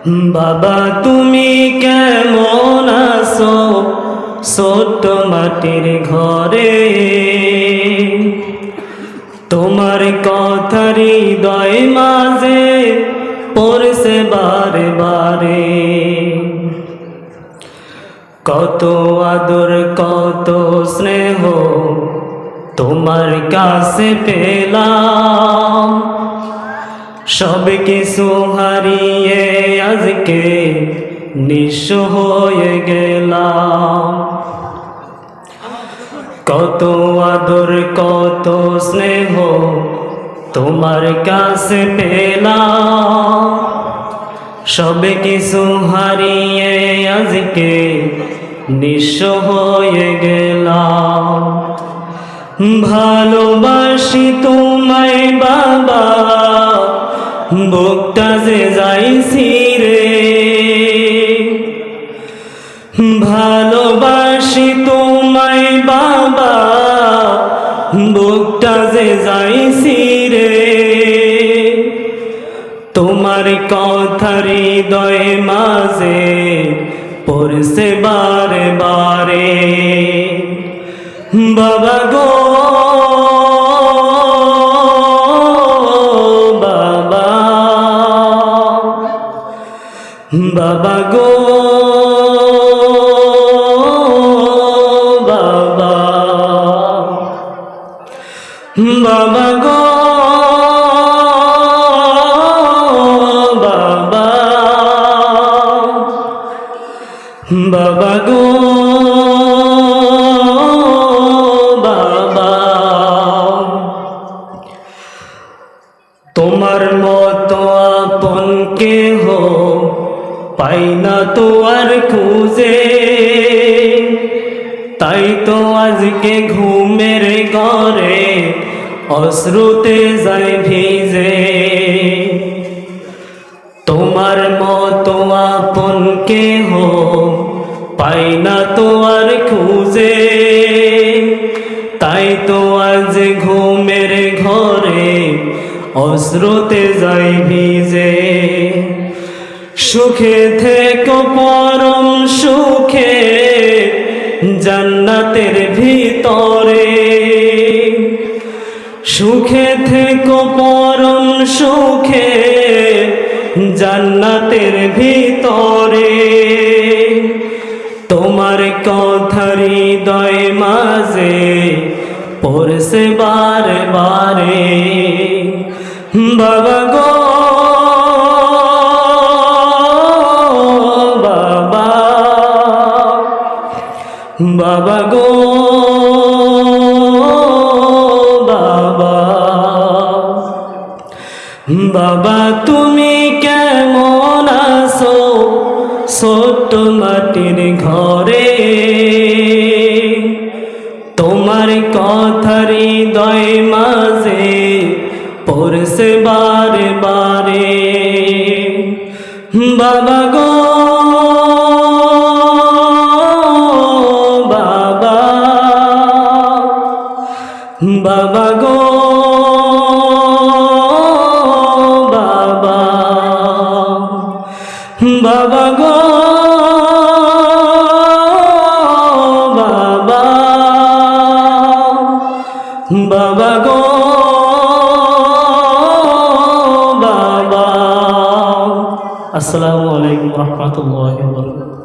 বাবা তুমি কেমন আছো ছোট্ট মাটির ঘরে, তোমার কথা হৃদয় মাঝে পড়ছে বারে বারে। কত আদর কত স্নেহ তোমার কাছে পেলাম, সব কিছু হারিয়ে আজকে নিঃস্ব হয়ে গেলাম। কত আদর কত স্নেহ তোমার কাছে পেলাম, সব কিছু হারিয়ে আজকে নিঃস্ব হয়ে গেলাম। ভালোবাসি তোমায় বাবা, বুকটা যে যাইছি রে। ভালোবাসি তোমায় বাবা, বুকটা যে যাইছি রে। তোমার কথা হৃদয় মাঝে পড়ছে বারে বারে। বাবা গো বাবা, বাবা গো বাবা, বাবা গো বাবা, বাবা গো বাবা। তোমার মতো আপন কেহ পাই না তো আর খুঁজে, তাই তো আজকে ঘুমের ঘরে অশ্রুতে যায় ভিজে। তোমার মতো আপন কেহ পাই না তো আর খুঁজে, তাই তো আজ ঘুমের ঘরে অশ্রুতে যায় ভিজে। সুখে থেকো পরম সুখে জান্নাতের ভিতরে, সুখে থেকো পরম সুখে জান্নাতের ভিতরে। তোমার কথা হৃদয় মাঝে পড়ছে বারে বারে। বাবা গো বাবা, বাবা গো বাবা, বাবা তুমি কেমন আছো ছোট্ট মাটির ঘরে। তোমার কথা হৃদয় মাঝে পড়ছে বারে বারে। বাবা গো বাবা, বাবা গো বাবা, বাবা গো বাবা, বাবা গো বাবা। আসসালামু আলাইকুম ওয়া রাহমাতুল্লাহি ওয়া বারাকাতুহু।